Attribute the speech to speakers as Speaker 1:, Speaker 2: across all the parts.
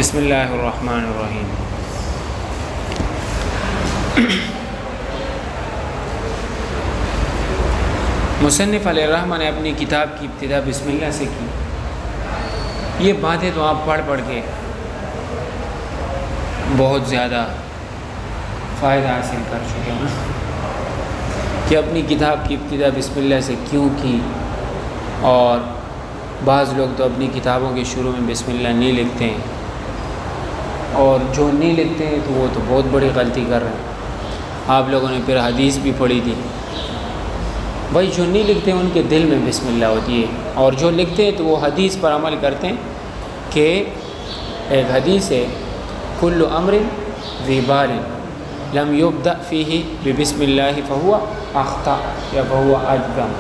Speaker 1: بسم اللہ الرحمن الرحیم۔ مصنف علیہ الرحمہ نے اپنی کتاب کی ابتدا بسم اللہ سے کی۔ یہ باتیں تو آپ پڑھ کے بہت زیادہ فائدہ حاصل کر چکے ہیں کہ اپنی کتاب کی ابتدا بسم اللہ سے کیوں کی، اور بعض لوگ تو اپنی کتابوں کے شروع میں بسم اللہ نہیں لکھتے ہیں، اور جو نہیں لکھتے ہیں تو وہ تو بہت بڑی غلطی کر رہے ہیں۔ آپ لوگوں نے پھر حدیث بھی پڑھی تھی، بھائی جو نہیں لکھتے ہیں ان کے دل میں بسم اللہ ہوتی ہے، اور جو لکھتے ہیں تو وہ حدیث پر عمل کرتے ہیں کہ ایک حدیث ہے، کل امر ذی بال لم یبدأ فیہ ببسم اللہ فہو اخطأ یا فہو اجزم،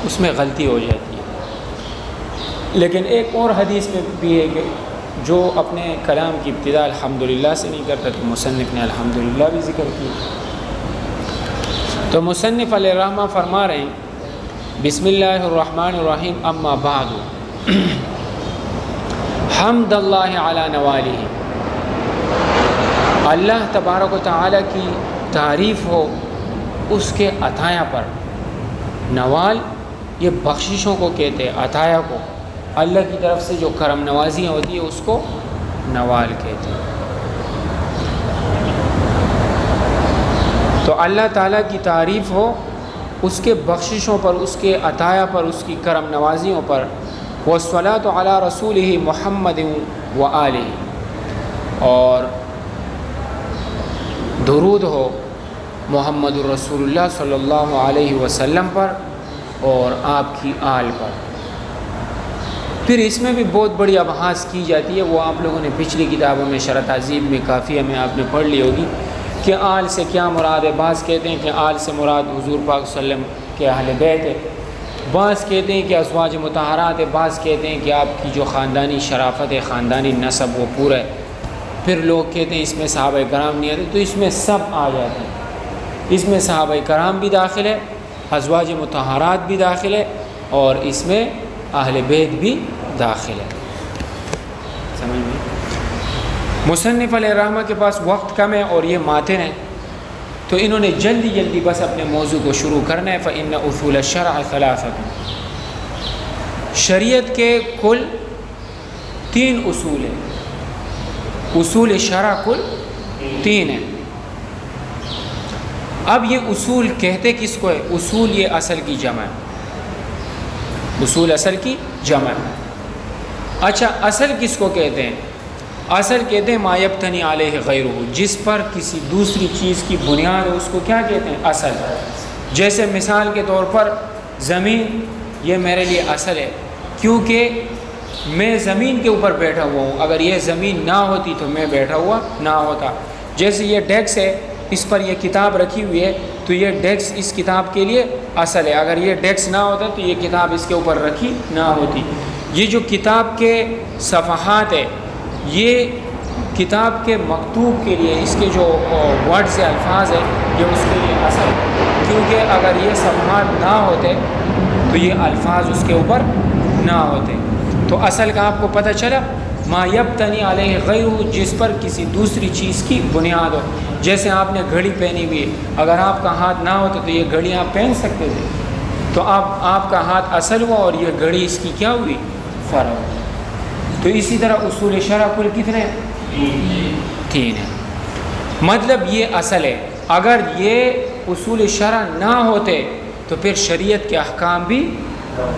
Speaker 1: اس میں غلطی ہو جاتی ہے۔ لیکن ایک اور حدیث میں بھی ہے کہ جو اپنے کلام کی ابتدا الحمدللہ سے نہیں کرتا تو مصنف نے الحمدللہ بھی ذکر کی۔ تو مصنف علیہ الرحمہ فرما رہے ہیں بسم اللہ الرحمن الرحیم، اما بعد حمد اللہ علی نوالہ، اللہ تبارک و تعالیٰ کی تعریف ہو اس کے عطایا پر۔ نوال یہ بخششوں کو کہتے ہیں، عطایا کو، اللہ کی طرف سے جو کرم نوازیاں ہوتی ہیں اس کو نوال کہتے ہیں۔ تو اللہ تعالیٰ کی تعریف ہو اس کے بخششوں پر، اس کے عطایا پر، اس کی کرم نوازیوں پر۔ والصلاۃ علی رسولہ محمد وآلہ، اور درود ہو محمد الرسول اللہ صلی اللہ علیہ وسلم پر اور آپ کی آل پر۔ پھر اس میں بھی بہت بڑی ابحاث کی جاتی ہے، وہ آپ لوگوں نے پچھلی کتابوں میں شرح تہذیب میں کافیہ میں آپ نے پڑھ لی ہوگی کہ آل سے کیا مراد ہے۔ بعض کہتے ہیں کہ آل سے مراد حضور پاک صلی اللہ علیہ وسلم کے اہل بیت ہے، بعض کہتے ہیں کہ ازواج مطہرات ہے، بعض کہتے ہیں کہ آپ کی جو خاندانی شرافت ہے، خاندانی نسب وہ پورا ہے۔ پھر لوگ کہتے ہیں اس میں صحابہ کرام نہیں آتے، تو اس میں سب آ جاتے ہیں۔ اس میں صحابہ کرام بھی داخل ہے، ازواج مطہرات بھی داخل ہے، اور اس میں اہل بیت بھی داخل ہے۔ سمجھ میں؟ مصنف علیہ الرحمہ کے پاس وقت کم ہے اور یہ ماتن ہے، تو انہوں نے جلدی بس اپنے موضوع کو شروع کرنا ہے۔ فإن اصول الشرع ثلاثة، شریعت کے کل 3 اصول ہیں، اصول شرع کل 3 ہیں۔ اب یہ اصول کہتے کس کو ہے؟ اصول یہ اصل کی جمع ہے، اصول اصل کی جمع ہے۔ اچھا، اصل کس کو کہتے ہیں؟ اصل کہتے ہیں ما یبتنی علیہ غیرہ، جس پر کسی دوسری چیز کی بنیاد ہے اس کو کیا کہتے ہیں؟ اصل۔ جیسے مثال کے طور پر زمین، یہ میرے لیے اصل ہے کیونکہ میں زمین کے اوپر بیٹھا ہوا ہوں، اگر یہ زمین نہ ہوتی تو میں بیٹھا ہوا نہ ہوتا۔ جیسے یہ ڈیسک ہے، اس پر یہ کتاب رکھی ہوئی ہے تو یہ ڈیسک اس کتاب کے لیے اصل ہے، اگر یہ ڈیسک نہ ہوتا تو یہ کتاب اس کے اوپر رکھی نہ ہوتی۔ یہ جو کتاب کے صفحات ہے، یہ کتاب کے مکتوب کے لیے، اس کے جو ورڈز سے الفاظ ہے، یہ اس کے لیے اصل ہے، کیونکہ اگر یہ صفحات نہ ہوتے تو یہ الفاظ اس کے اوپر نہ ہوتے۔ تو اصل کا آپ کو پتہ چلا، ما یبتنی علیہ غیرہ، جس پر کسی دوسری چیز کی بنیاد ہو۔ جیسے آپ نے گھڑی پہنی ہوئی ہے، اگر آپ کا ہاتھ نہ ہوتا تو یہ گھڑی آپ پہن سکتے تھے، تو آپ کا ہاتھ اصل ہوا اور یہ گھڑی اس کی کیا ہوئی؟ فرع ہوئی۔ تو اسی طرح اصول شرع کل کتنے؟ 3 ہیں۔ مطلب یہ اصل ہے، اگر یہ اصول شرع نہ ہوتے تو پھر شریعت کے احکام بھی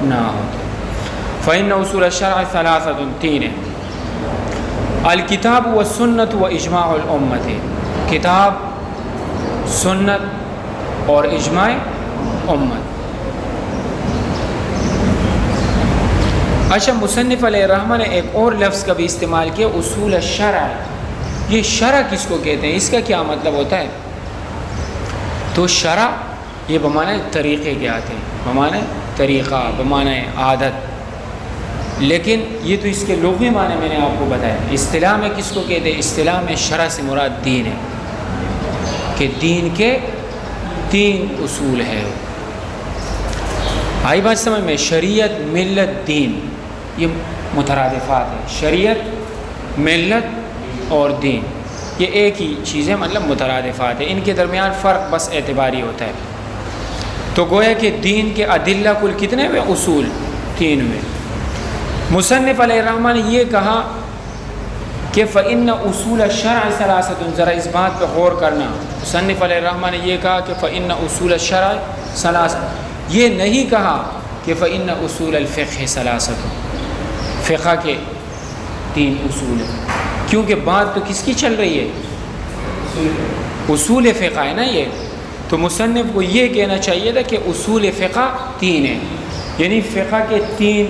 Speaker 1: نہ ہوتے۔ فإن اصول الشرع ثلاثة، 3 ہیں۔ الکتاب والسنت واجماع الامت، کتاب، سنت اور اجماع امت۔ اچھا، مصنف علیہ الرحمہ نے ایک اور لفظ کا بھی استعمال کیا، اصول الشرع۔ یہ شرع کس کو کہتے ہیں؟ اس کا کیا مطلب ہوتا ہے؟ تو شرع یہ بمعنی طریقے کے آتے ہیں، بمعنی طریقہ، بمعنی عادت، لیکن یہ تو اس کے لغوی معنی میں نے آپ کو بتایا۔ اصطلاح میں کس کو کہتے ہیں؟ اصطلاح میں شرع سے مراد دین ہے، کہ دین کے 3 اصول ہے۔ آئی بات سمجھ میں؟ شریعت، ملت، دین، یہ مترادفات ہیں، شریعت، ملت اور دین، یہ ایک ہی چیز ہے، مطلب مترادفات ہیں، ان کے درمیان فرق بس اعتباری ہوتا ہے۔ تو گویا کہ دین کے ادلہ کل کتنے ہوئے؟ اصول 3 ہوئے۔ مصنف علیہ الرحمہ نے یہ کہا کہ فإن اصول الشرع ثلاثۃ، ذرا اس بات پہ غور کرنا، مصنف علیہ الرحمہ نے یہ کہا کہ فإن اصول الشرع ثلاثۃ، یہ نہیں کہا کہ فإن اصول الفقہ ثلاثۃ، فقہ کے 3 اصول ہیں، کیونکہ بات تو کس کی چل رہی ہے؟ اصول فقہ ہے نا یہ، تو مصنف کو یہ کہنا چاہیے تھا کہ اصول فقہ 3 ہیں، یعنی فقہ کے 3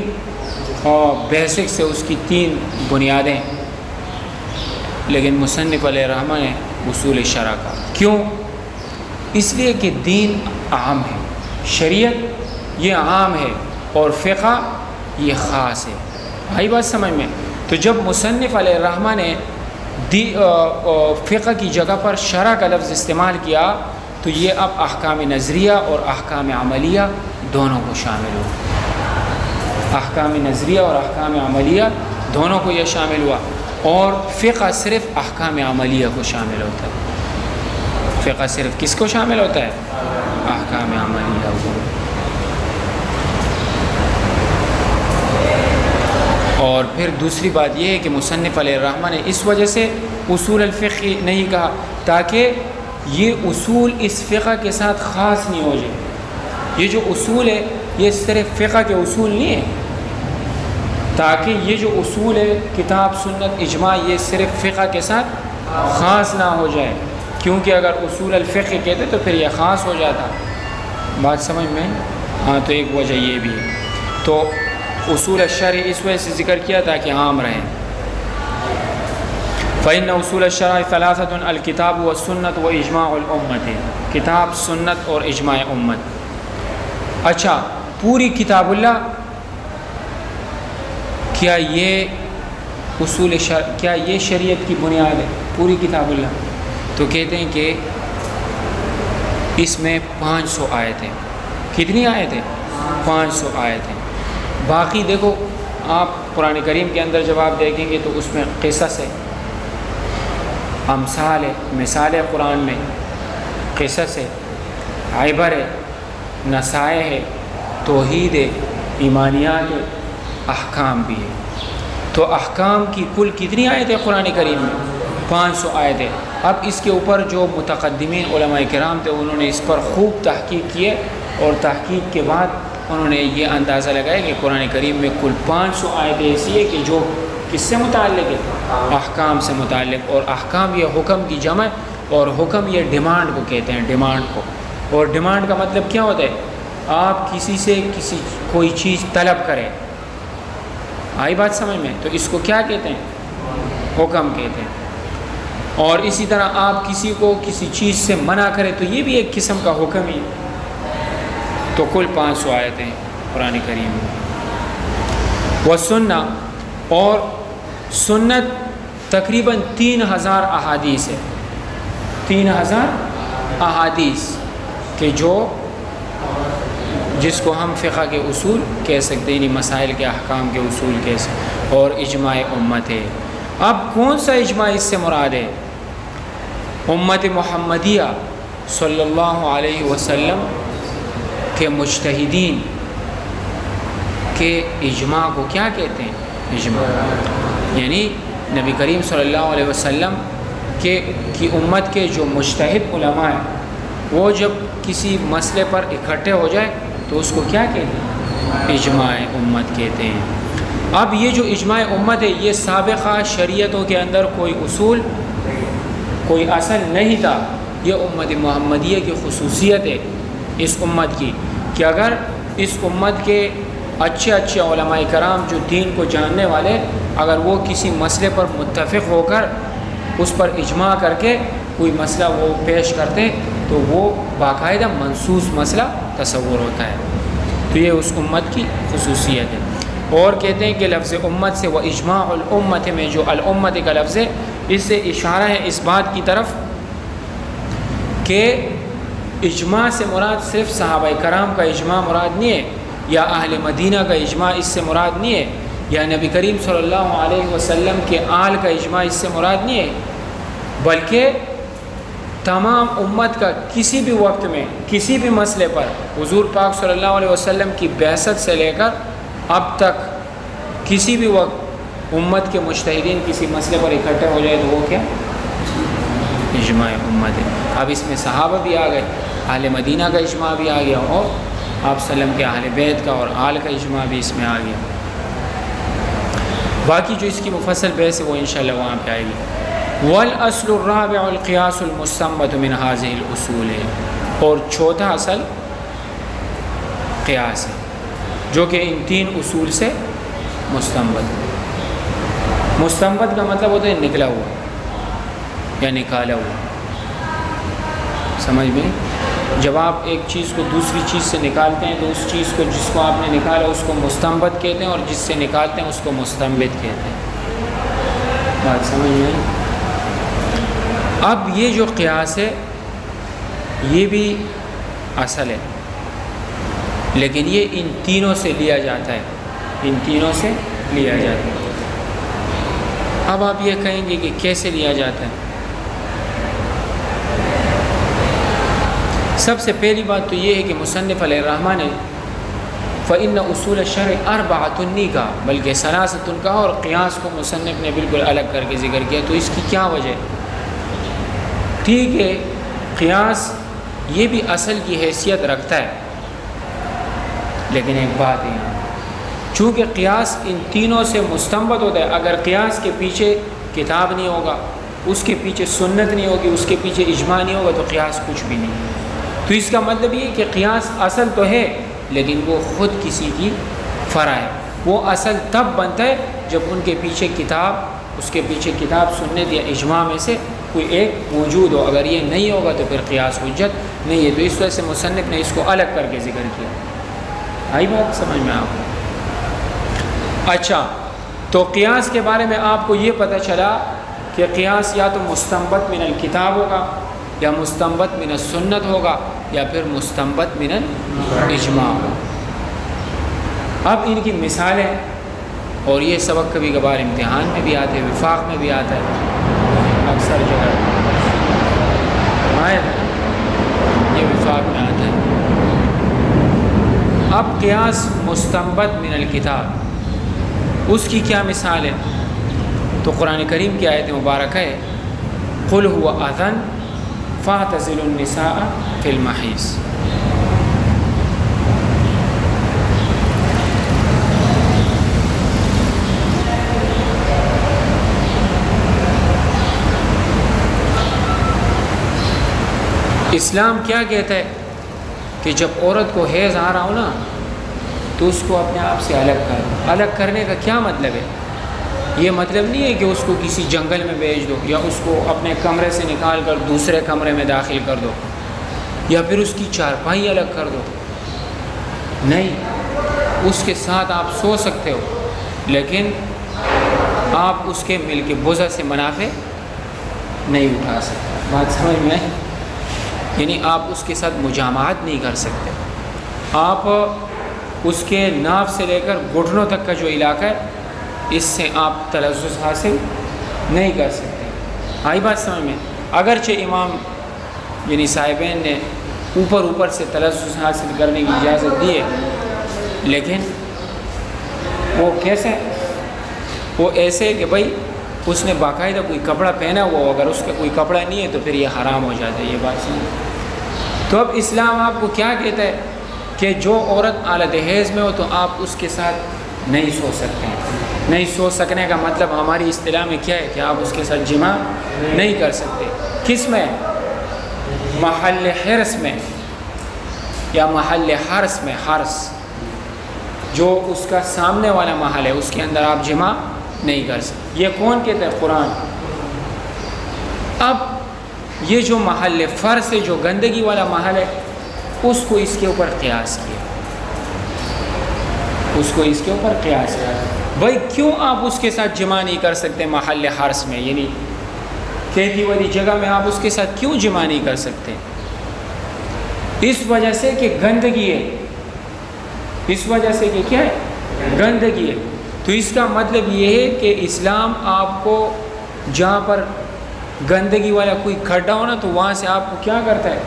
Speaker 1: بیسک سے اس کی 3 بنیادیں، لیکن مصنف علیہ الرحمہ نے اصول شرع کا، کیوں؟ اس لیے کہ دین عام ہے، شریعت یہ عام ہے اور فقہ یہ خاص ہے۔ بھائی بات سمجھ میں؟ تو جب مصنف علیہ الرحمہ نے فقہ کی جگہ پر شرع کا لفظ استعمال کیا تو یہ اب احکام نظریہ اور احکام عملیہ دونوں کو شامل ہوا، احکام نظریہ اور احکام عملیہ دونوں کو یہ شامل ہوا، اور فقہ صرف احکام عملیہ کو شامل ہوتا ہے۔ فقہ صرف کس کو شامل ہوتا ہے؟ احکام عملیہ کو۔ اور پھر دوسری بات یہ ہے کہ مصنف علیہ الرحمہ نے اس وجہ سے اصول الفقہ نہیں کہا تاکہ یہ اصول اس فقہ کے ساتھ خاص نہیں ہو جائے۔ یہ جو اصول ہے یہ صرف فقہ کے اصول نہیں ہے، تاکہ یہ جو اصول ہے کتاب، سنت، اجماع، یہ صرف فقہ کے ساتھ خاص نہ ہو جائے، کیونکہ اگر اصول الفقہ کہتے تو پھر یہ خاص ہو جاتا۔ بات سمجھ میں؟ ہاں، تو ایک وجہ یہ بھی ہے۔ تو اصول الشرع اس وجہ سے ذکر کیا تاکہ عام رہیں۔ فإن اصول الشرع ثلاثۃ الکتاب والسنت واجماع الامت، کتاب، سنت اور اجماع امت۔ اچھا، پوری کتاب اللہ، کیا یہ اصول کیا یہ شریعت کی بنیاد ہے؟ پوری کتاب اللہ؟ تو کہتے ہیں کہ اس میں 500 آیتیں۔ کتنی آیتیں؟ 500 آیتیں۔ باقی دیکھو آپ قرآن کریم کے اندر جب آپ دیکھیں گے تو اس میں قصص ہے، امثال ہے، مثال ہے، قرآن میں قصص ہے، عبر ہے، نصائح ہے، توحید ہے، ایمانیات ہے، احکام بھی ہے۔ تو احکام کی کل کتنی آیتیں قرآن کریم میں؟ 500 آیتیں۔ اب اس کے اوپر جو متقدمین علماء کرام تھے انہوں نے اس پر خوب تحقیق کیے، اور تحقیق کے بعد انہوں نے یہ اندازہ لگایا کہ قرآن کریم میں کل 500 آیتیں ایسی ہے کہ جو کس سے متعلق ہے؟ احکام سے متعلق، اور احکام یہ حکم کی جمع، اور حکم یہ ڈیمانڈ کو کہتے ہیں، ڈیمانڈ کو۔ اور ڈیمانڈ کا مطلب کیا ہوتا ہے؟ آپ کسی سے کوئی چیز طلب کریں، آئی بات سمجھ میں؟ تو اس کو کیا کہتے ہیں؟ حکم کہتے ہیں۔ اور اسی طرح آپ کسی کو کسی چیز سے منع کریں تو یہ بھی ایک قسم کا حکم ہی۔ تو کل 500 آیتیں قرآن کریم میں۔ والسنہ، اور سنت تقریباً 3000 احادیث ہے، 3000 احادیث کہ جس کو ہم فقہ کے اصول کہہ سکتے ہیں، یعنی مسائل کے احکام کے اصول کہہ سکتے، اور اجماع امت ہے۔ اب کون سا اجماع اس سے مراد ہے؟ امت محمدیہ صلی اللہ علیہ وسلم کے مجتہدین کے اجماع کو کیا کہتے ہیں؟ اجماع، یعنی نبی کریم صلی اللہ علیہ وسلم کی امت کے جو مجتہد علماء ہیں وہ جب کسی مسئلے پر اکٹھے ہو جائے تو اس کو کیا کہتے ہیں؟ اجماع امت کہتے ہیں۔ اب یہ جو اجماع امت ہے یہ سابقہ شریعتوں کے اندر کوئی اصول، کوئی اصل نہیں تھا، یہ امت محمدیہ کی خصوصیت ہے اس امت کی، کہ اگر اس امت کے اچھے علماء کرام جو دین کو جاننے والے، اگر وہ کسی مسئلے پر متفق ہو کر اس پر اجماع کر کے کوئی مسئلہ وہ پیش کرتے تو وہ باقاعدہ منصوص مسئلہ تصور ہوتا ہے۔ تو یہ اس امت کی خصوصیت ہے۔ اور کہتے ہیں کہ لفظ امت سے وہ اجماع الامت میں جو الامت کا لفظ ہے اس سے اشارہ ہے اس بات کی طرف کہ اجماع سے مراد صرف صحابہ کرام کا اجماع مراد نہیں ہے، یا اہل مدینہ کا اجماع اس سے مراد نہیں ہے، یا نبی کریم صلی اللہ علیہ وسلم کے آل کا اجماع اس سے مراد نہیں ہے، بلکہ تمام امت کا کسی بھی وقت میں کسی بھی مسئلے پر حضور پاک صلی اللہ علیہ وسلم کی بعثت سے لے کر اب تک کسی بھی وقت امت کے مجتہدین کسی مسئلے پر اکٹھے ہو جائے تو وہ کیا اجماع امت ہے۔ اب اس میں صحابہ بھی آ گئے، اہل مدینہ کا اجماع بھی آ گیا، اور آپ وسلم کے اہل بیت کا اور آل کا اجماع بھی اس میں آ گیا۔ باقی جو اس کی مفصل بحث ہے وہ انشاءاللہ وہاں پہ آئے گی۔ والاصل الرابع القیاس المستنبط من هذه الاصول، اور چوتھا اصل قیاس ہے جو کہ ان تین اصول سے مستنبط ہے۔ مستنبط کا مطلب ہوتا ہے نکلا ہوا یا نکالا ہوا، سمجھ میں؟ جب آپ ایک چیز کو دوسری چیز سے نکالتے ہیں تو اس چیز کو جس کو آپ نے نکالا اس کو مستنبط کہتے ہیں، اور جس سے نکالتے ہیں اس کو مستنبط کہتے ہیں۔ بات سمجھ میں آئی؟ اب یہ جو قیاس ہے یہ بھی اصل ہے، لیکن یہ ان تینوں سے لیا جاتا ہے، ان تینوں سے لیا جاتا ہے۔ اب آپ یہ کہیں گے کہ کیسے لیا جاتا ہے؟ سب سے پہلی بات تو یہ ہے کہ مصنف علیہ الرحمٰن نے فإن اصول الشرع اربعۃ نہیں کہا بلکہ ثلاثۃ کہا، اور قیاس کو مصنف نے بالکل الگ کر کے ذکر کیا۔ تو اس کی کیا وجہ ہے؟ ٹھیک ہے، قیاس یہ بھی اصل کی حیثیت رکھتا ہے، لیکن ایک بات ہے یہاں، چونکہ قیاس ان تینوں سے مستنبط ہوتا ہے، اگر قیاس کے پیچھے کتاب نہیں ہوگا، اس کے پیچھے سنت نہیں ہوگی، اس کے پیچھے اجماع نہیں ہوگا، تو قیاس کچھ بھی نہیں۔ تو اس کا مطلب یہ کہ قیاس اصل تو ہے لیکن وہ خود کسی کی فرع ہے۔ وہ اصل تب بنتا ہے جب ان کے پیچھے کتاب، اس کے پیچھے کتاب سنت یا اجماع میں سے کوئی ایک موجود ہو۔ اگر یہ نہیں ہوگا تو پھر قیاس حجت نہیں ہے۔ تو اس وجہ سے مصنف نے اس کو الگ کر کے ذکر کیا۔ آئی بات سمجھ میں آپ کو؟ اچھا، تو قیاس کے بارے میں آپ کو یہ پتہ چلا کہ قیاس یا تو مستنبط من الکتاب ہوگا، یا مستنبط من السنت ہوگا، یا پھر مستنبط من الاجماع ہوگا۔ اب ان کی مثالیں، اور یہ سبق کبھی کبھار امتحان میں بھی آتے ہیں، وفاق میں بھی آتا ہے، اکثر جگہ یہ وفاق میں آتا ہے۔ اب قیاس مستنبط من الکتاب، اس کی کیا مثال ہے؟ تو قرآن کریم کی آیت مبارکہ ہے قُلْ هُوَ أَذًا فَاعْتَزِلُوا النِّسَاءَ فِي الْمَحِيضِ۔ اسلام کیا کہتا ہے کہ جب عورت کو حیض آ رہا ہو نا تو اس کو اپنے آپ سے الگ کر۔ الگ کرنے کا کیا مطلب ہے؟ یہ مطلب نہیں ہے کہ اس کو کسی جنگل میں بھیج دو، یا اس کو اپنے کمرے سے نکال کر دوسرے کمرے میں داخل کر دو، یا پھر اس کی چارپائی الگ کر دو۔ نہیں، اس کے ساتھ آپ سو سکتے ہو، لیکن آپ اس کے مل کے بوزہ سے منافع نہیں اٹھا سکتے۔ بات سمجھ میں آئی؟ یعنی آپ اس کے ساتھ مجامعت نہیں کر سکتے۔ آپ اس کے ناف سے لے کر گھٹنوں تک کا جو علاقہ ہے اس سے آپ تلذذ حاصل نہیں کر سکتے۔ آئی بات سمجھ میں؟ اگرچہ امام یعنی صاحبین نے اوپر سے تلذذ حاصل کرنے کی اجازت دی ہے، لیکن وہ کیسے؟ وہ ایسے کہ بھائی اس نے باقاعدہ کوئی کپڑا پہنا ہوا ہو، اگر اس کا کوئی کپڑا نہیں ہے تو پھر یہ حرام ہو جاتا ہے۔ یہ بات سمجھ؟ تو اب اسلام آپ کو کیا کہتا ہے کہ جو عورت حالت حیض میں ہو تو آپ اس کے ساتھ نہیں سو سکتے ہیں۔ نہیں سو سکنے کا مطلب ہماری اصطلاح میں کیا ہے کہ آپ اس کے ساتھ جماع نہیں کر سکتے۔ کس میں؟ محل حرس میں یا محل حرس میں۔ حرس جو اس کا سامنے والا محل ہے اس کے اندر آپ جماع نہیں کر سکتے۔ یہ کون کہتا ہے؟ قرآن۔ اب یہ جو محل فرض ہے، جو گندگی والا محل ہے، اس کو اس کے اوپر قیاس کیا، اس کو اس کے اوپر قیاس کیا۔ بھائی کیوں آپ اس کے ساتھ جماع نہیں کر سکتے محل حرس میں؟ یعنی کہتی والی جگہ میں آپ اس کے ساتھ کیوں جماع نہیں کر سکتے؟ اس وجہ سے کہ گندگی ہے۔ اس وجہ سے کہ کیا ہے؟ گندگی ہے۔ تو اس کا مطلب یہ ہے کہ اسلام آپ کو جہاں پر گندگی والا کوئی کھڈا ہو نا تو وہاں سے آپ کو کیا کرتا ہے؟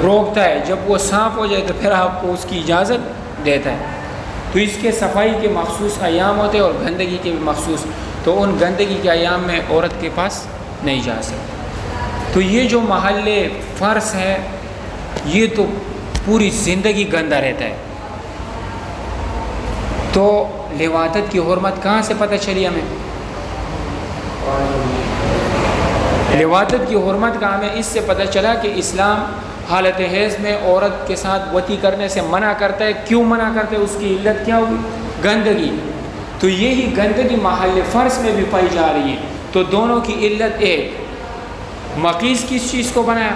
Speaker 1: روکتا ہے. جب وہ صاف ہو جائے تو پھر آپ کو اس کی اجازت دیتا ہے. تو اس کے صفائی کے مخصوص ایام ہوتے ہیں اور گندگی کے بھی مخصوص. تو ان گندگی کے ایام میں عورت کے پاس نہیں جا سکتی. تو یہ جو محل فرض ہے یہ تو پوری زندگی گندا رہتا ہے. تو لواطت کی حرمت کہاں سے پتہ چلی ہمیں؟ لواطت کی حرمت کا ہمیں اس سے پتہ چلا کہ اسلام حالت حیض میں عورت کے ساتھ وطی کرنے سے منع کرتا ہے. کیوں منع کرتا ہے؟ اس کی علت کیا ہوگی؟ گندگی. تو یہی گندگی محل فرض میں بھی پائی جا رہی ہے. تو دونوں کی علت ایک. مقیس کس چیز کو بنایا؟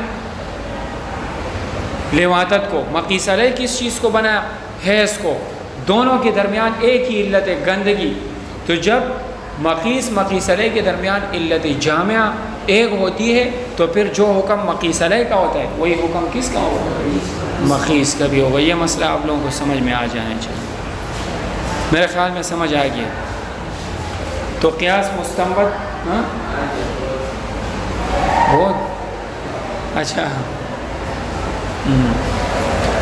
Speaker 1: لواطت کو. مقیس علیہ کس چیز کو بنایا؟ حیض کو. دونوں کے درمیان ایک ہی علت ہے، گندگی. تو جب مقیس علیہ کے درمیان علت جامعہ ایک ہوتی ہے تو پھر جو حکم مقیس علیہ کا ہوتا ہے وہی حکم کس کا ہوگا؟ مقیس کا بھی ہوگا. یہ مسئلہ آپ لوگوں کو سمجھ میں آ جانا چاہیے. میرے خیال میں سمجھ آ گیا. تو قیاس مستنبط بہت اچھا.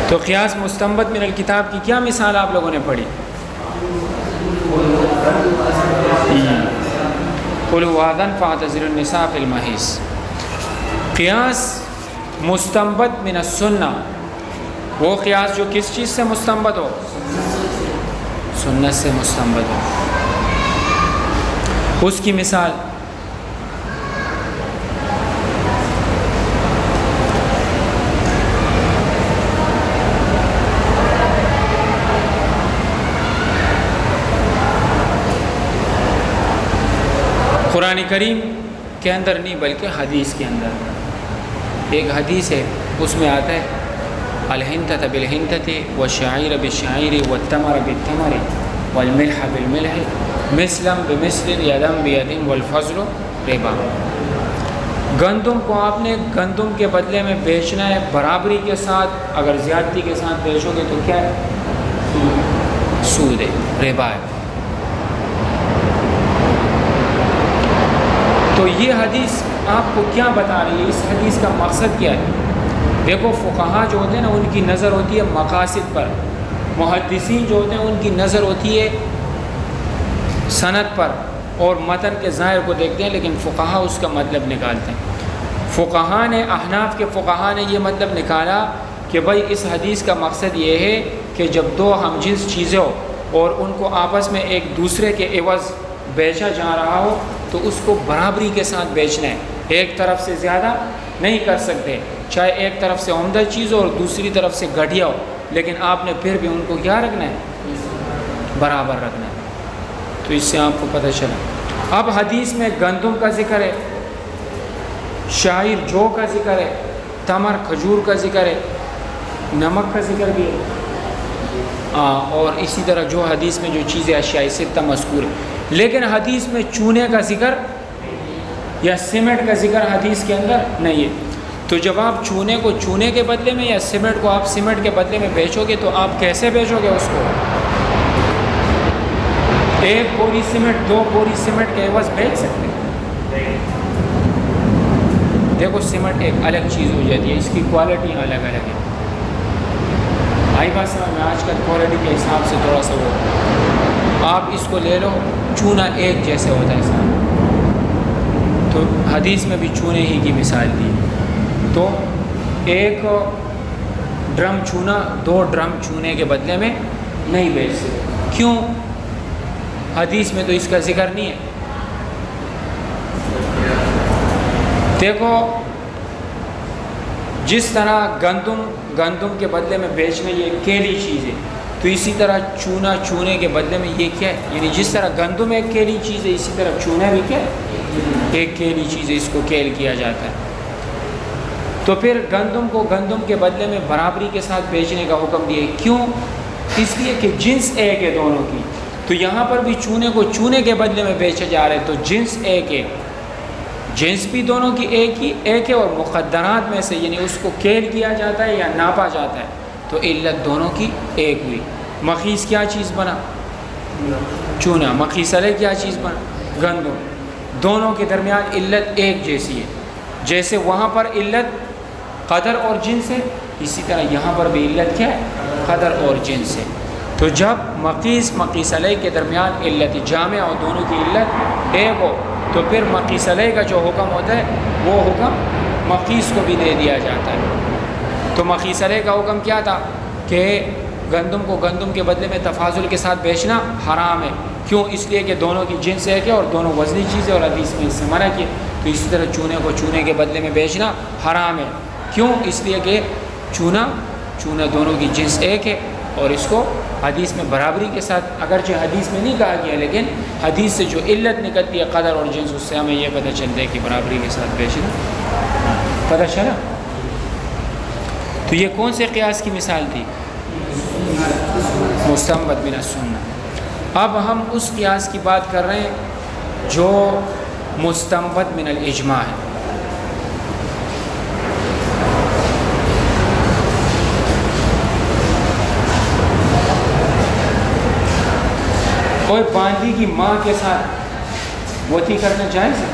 Speaker 1: تو قیاس مستنبط من الکتاب کی کیا مثال آپ لوگوں نے پڑھی؟ قل هو اذن فاعتزلوا النساء فی المحیض. قیاس مستنبط من السنہ، وہ قیاس جو کس چیز سے مستنبط ہو؟ سنت سے مستنبط ہو. اس کی مثال قرآن کریم کے اندر نہیں بلکہ حدیث کے اندر ایک حدیث ہے، اس میں آتا ہے الحنطۃ بالحنطۃ والشعیر بالشعیر والتمر بالتمر والملح بالملح مثلا بمثل یدا بید والفضل ربا. گندم کو آپ نے گندم کے بدلے میں بیچنا ہے برابری کے ساتھ. اگر زیادتی کے ساتھ بیچو گے تو کیا ہے؟ سود ہے، ربا ہے. تو یہ حدیث آپ کو کیا بتا رہی ہے؟ اس حدیث کا مقصد کیا ہے؟ دیکھو فقہا جو ہوتے ہیں نا ان کی نظر ہوتی ہے مقاصد پر. محدثین جو ہوتے ہیں ان کی نظر ہوتی ہے سند پر اور متن کے ظاہر کو دیکھتے ہیں، لیکن فقہا اس کا مطلب نکالتے ہیں. فقہا نے، احناف کے فقہا نے یہ مطلب نکالا کہ بھائی اس حدیث کا مقصد یہ ہے کہ جب دو ہم جنس چیزیں ہو اور ان کو آپس میں ایک دوسرے کے عوض بیچا جا رہا ہو تو اس کو برابری کے ساتھ بیچنا ہے. ایک طرف سے زیادہ نہیں کر سکتے، چاہے ایک طرف سے عمدہ چیز ہو اور دوسری طرف سے گھٹیا ہو، لیکن آپ نے پھر بھی ان کو کیا رکھنا ہے؟ برابر رکھنا ہے. تو اس سے آپ کو پتہ چلا. اب حدیث میں گندم کا ذکر ہے، شعیر جو کا ذکر ہے، تمر کھجور کا ذکر ہے، نمک کا ذکر بھی ہے، اور اسی طرح جو حدیث میں جو چیزیں اشیاء ستہ مذکور ہے. لیکن حدیث میں چونے کا ذکر یا سیمنٹ کا ذکر حدیث کے اندر نہیں ہے. تو جب آپ چونے کو چونے کے بدلے میں یا سیمنٹ کو آپ سیمنٹ کے بدلے میں بیچو گے تو آپ کیسے بیچو گے اس کو؟ ایک بوری سیمنٹ دو بوری سیمنٹ کے عوض بیچ سکتے؟ دیکھو سیمنٹ ایک الگ چیز ہو جاتی ہے، اس کی کوالٹی الگ الگ ہے. بھائی بات سمجھ میں آج کل کوالٹی کے حساب سے تھوڑا سا وہ آپ اس کو لے لو، چونا ایک جیسے ہوتا ہے سارا. تو حدیث میں بھی چونے ہی کی مثال دی. تو ایک ڈرم چونا دو ڈرم چونے کے بدلے میں نہیں بیچ سکتے. کیوں؟ حدیث میں تو اس کا ذکر نہیں ہے. دیکھو جس طرح گندم کے بدلے میں بیچنا یہ کیلی چیز ہے، تو اسی طرح چونا چونے کے بدلے میں یہ کیا ہے؟ یعنی جس طرح گندم ایک کیلی چیز ہے اسی طرح چونا بھی کیا ہے؟ ایک کیلی چیز ہے، اس کو کیل کیا جاتا ہے. تو پھر گندم کو گندم کے بدلے میں برابری کے ساتھ بیچنے کا حکم دیا. کیوں؟ اس لیے کہ جنس ایک ہے دونوں کی. تو یہاں پر بھی چونے کو چونے کے بدلے میں بیچا جا رہا ہے، تو جنس ایک ہے، جنس بھی دونوں کی ایک ہے اور مقدرات میں سے یعنی اس کو کیل کیا جاتا ہے یا ناپا جاتا ہے، تو علت دونوں کی ایک ہوئی. مخیز کیا چیز بنا؟ چونا. مقیسلہ کیا چیز بنا؟ گندم. دونوں کے درمیان علت ایک جیسی ہے. جیسے وہاں پر علت قدر اور جنس ہے، اسی طرح یہاں پر بھی علت کیا ہے؟ قدر اور جنس ہے. تو جب مقیسلہ کے درمیان علت جامع اور دونوں کی علت ایک ہو تو پھر مقیسلہ کا جو حکم ہوتا ہے وہ حکم مقیس کو بھی دے دیا جاتا ہے. تو مقیسلہ کا حکم کیا تھا کہ گندم کو گندم کے بدلے میں تفاضل کے ساتھ بیچنا حرام ہے. کیوں؟ اس لیے کہ دونوں کی جنس ایک ہے اور دونوں وزنی چیز ہے اور حدیث میں اس سے منع کیا. تو اسی طرح چونے کو چونے کے بدلے میں بیچنا حرام ہے. کیوں؟ اس لیے کہ چونا دونوں کی جنس ایک ہے اور اس کو حدیث میں برابری کے ساتھ، اگرچہ حدیث میں نہیں کہا گیا لیکن حدیث سے جو علت نکلتی ہے قدر اور جنس، اس سے ہمیں یہ پتہ چلتا ہے کہ برابری کے ساتھ بیچنا. پتہ چلا؟ تو یہ کون سے قیاس کی مثال تھی؟ مستنبط من السنہ. اب ہم اس قیاس کی بات کر رہے ہیں جو مستنبط من الاجماع ہے. کوئی باندھی کی ماں کے ساتھ وطی کرنا جائز ہے؟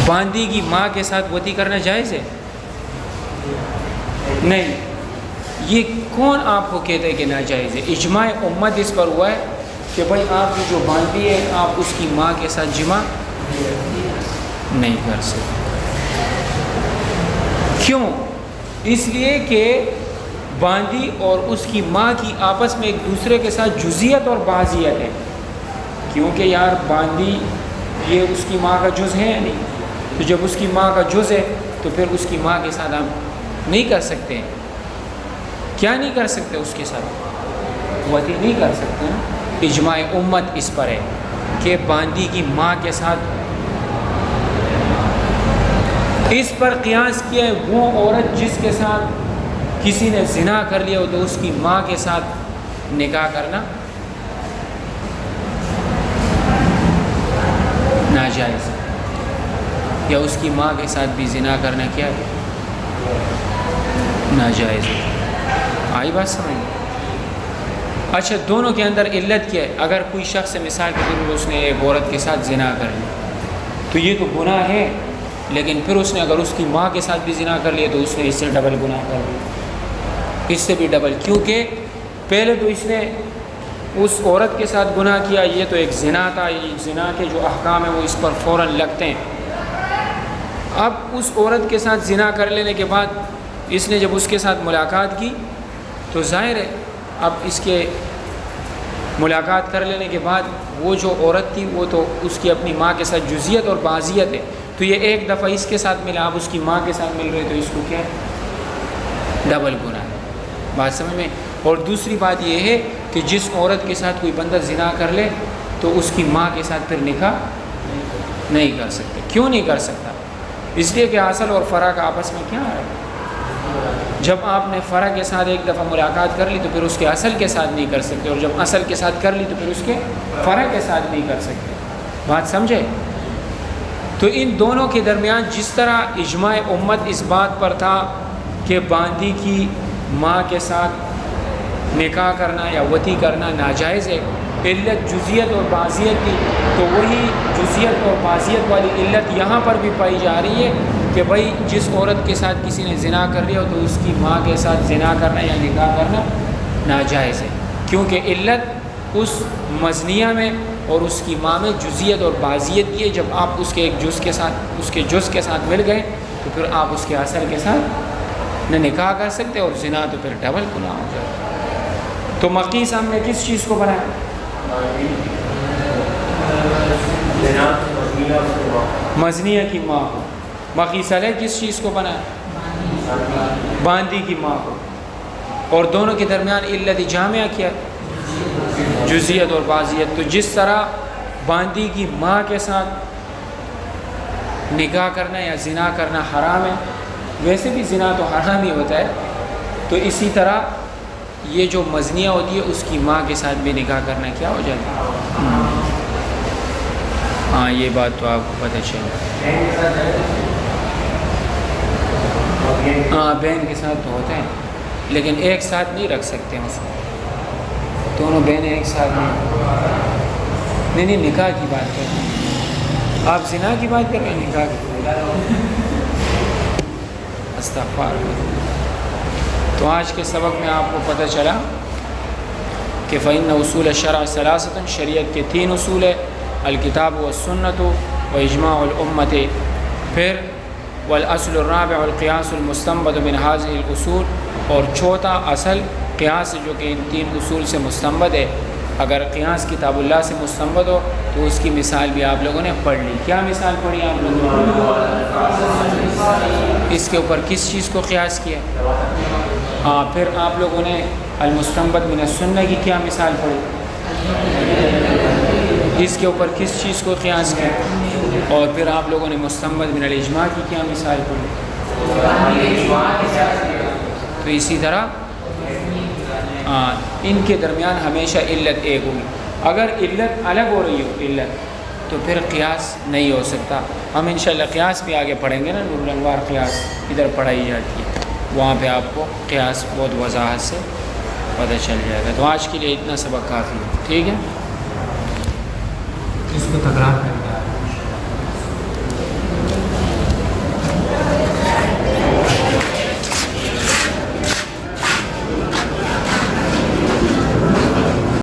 Speaker 1: باندھی کی ماں کے ساتھ وطی کرنا جائز ہے؟ نہیں. یہ کون آپ کو کہتا ہے کہ ناجائز ہے؟ اجماع امت اس پر ہوا ہے کہ بھائی آپ کی جو باندھی ہے آپ اس کی ماں کے ساتھ جمع نہیں کر سکتے. کیوں؟ اس لیے کہ باندھی اور اس کی ماں کی آپس میں ایک دوسرے کے ساتھ جزیت اور بعضیت ہے. کیونکہ یار باندھی یہ اس کی ماں کا جز ہے یا نہیں؟ تو جب اس کی ماں کا جز ہے تو پھر اس کی ماں کے ساتھ آپ نہیں کر سکتے. کیا نہیں کر سکتے؟ اس کے ساتھ وطی نہیں کر سکتے. اجماع امت اس پر ہے کہ باندھی کی ماں کے ساتھ. اس پر قیاس کیا ہے وہ عورت جس کے ساتھ کسی نے زنا کر لیا ہو تو اس کی ماں کے ساتھ نکاح کرنا ناجائز ہے، یا اس کی ماں کے ساتھ بھی زنا کرنا کیا ہے؟ ناجائز ہے. آئی بات سمجھ میں؟ اچھا، دونوں کے اندر علت کیا ہے؟ اگر کوئی شخص مثال کے طور پر اس نے ایک عورت کے ساتھ زنا کر لیا تو یہ تو گناہ ہے، لیکن پھر اس نے اگر اس کی ماں کے ساتھ بھی زنا کر لیا تو اس نے اس سے ڈبل گناہ کر لیا. اس سے بھی ڈبل. کیونکہ پہلے تو اس نے اس عورت کے ساتھ گناہ کیا، یہ تو ایک زنا تھا. یہ زنا کے جو احکام ہیں وہ اس پر فوراً لگتے ہیں. اب اس عورت کے ساتھ زنا کر لینے کے بعد اس نے جب اس کے ساتھ ملاقات کی تو ظاہر ہے اب اس کے ملاقات کر لینے کے بعد وہ جو عورت تھی وہ تو اس کی اپنی ماں کے ساتھ جزیت اور بعضیت ہے. تو یہ ایک دفعہ اس کے ساتھ ملا، اب اس کی ماں کے ساتھ مل رہے تو اس کو کیا ہے؟ ڈبل گناہ ہے. بات سمجھ میں؟ اور دوسری بات یہ ہے کہ جس عورت کے ساتھ کوئی بندہ زنا کر لے تو اس کی ماں کے ساتھ پھر نکاح نہیں کر سکتے. کیوں نہیں کر سکتا؟ اس لیے کہ اصل اور فرع کا آپس میں کیا ہے؟ جب آپ نے فرع کے ساتھ ایک دفعہ ملاقات کر لی تو پھر اس کے اصل کے ساتھ نہیں کر سکتے، اور جب اصل کے ساتھ کر لی تو پھر اس کے فرع کے ساتھ نہیں کر سکتے. بات سمجھے؟ تو ان دونوں کے درمیان جس طرح اجماع امت اس بات پر تھا کہ باندھی کی ماں کے ساتھ نکاح کرنا یا وطی کرنا ناجائز ہے، علت جزیت اور بعضیت کی، تو وہی جزیت اور بعضیت والی علت یہاں پر بھی پائی جا رہی ہے کہ بھائی جس عورت کے ساتھ کسی نے زنا کر لیا ہو تو اس کی ماں کے ساتھ زنا کرنا یا نکاح کرنا ناجائز ہے. کیونکہ علت اس مزنیہ میں اور اس کی ماں میں جزیت اور بعضیت کی ہے. جب آپ اس کے ایک جز کے ساتھ اس کے جز کے ساتھ مل گئے تو پھر آپ اس کے اصل کے ساتھ نہ نکاح کر سکتے اور زنا تو پھر ڈبل گناہ ہو جائے. تو مقیس ہم نے کس چیز کو بنایا؟ مزنیہ کی ماں کو. مقیس علیہ کس چیز کو بنایا؟ باندھی کی ماں کو. اور دونوں کے درمیان علت جامعہ کیا؟ جزیت اور بعضیت. تو جس طرح باندھی کی ماں کے ساتھ نکاح کرنا یا زنا کرنا حرام ہے، ویسے بھی زنا تو حرام ہی ہوتا ہے، تو اسی طرح یہ جو مزنیہ ہوتی ہے اس کی ماں کے ساتھ بھی نکاح کرنا کیا ہو جاتا ہے؟ ہاں یہ بات تو آپ کو پتہ چلے. ہاں بہن کے ساتھ تو ہوتا ہے لیکن ایک ساتھ نہیں رکھ سکتے ہیں اس کو. دونوں بہنیں ایک ساتھ نہیں نکاح کی بات کر رہے ہیں آپ، زنا کی بات کر رہے ہیں نکاح کی؟ استغفار۔ تو آج کے سبق میں آپ کو پتہ چلا کہ فإن اصول الشرع ثلاثۃ، شریعت کے 3 اصول ہے، الکتاب والسنۃ واجماع الامت، پھر والاصل الرابع القیاس المستنبط من هذه الاصول، اور چوتھا اصل قیاس جو کہ ان 3 اصول سے مستنبط ہے۔ اگر قیاس کتاب اللہ سے مستنبط ہو تو اس کی مثال بھی آپ لوگوں نے پڑھ لی۔ کیا مثال پڑھی آپ لوگوں نے؟ اس کے اوپر کس چیز کو قیاس کیا؟ ہاں، پھر آپ لوگوں نے المستنبط من السنہ کی کیا مثال پڑھی؟ اس کے اوپر کس چیز کو قیاس کیا؟ اور پھر آپ لوگوں نے مستنبط من الاجماع کی کیا مثال پڑھی؟ تو اسی طرح ان کے درمیان ہمیشہ علت ایک ہوگی۔ اگر علت الگ ہو رہی ہو علت تو پھر قیاس نہیں ہو سکتا۔ ہم انشاءاللہ قیاس بھی آگے پڑھیں گے نا، نور الانوار قیاس ادھر پڑھائی جاتی ہے، وہاں پہ آپ کو قیاس بہت وضاحت سے پتہ چل جائے گا۔ تو آج کے لیے اتنا سبق کافی ہے، ٹھیک ہے؟
Speaker 2: اس کو تکرار کریں گے۔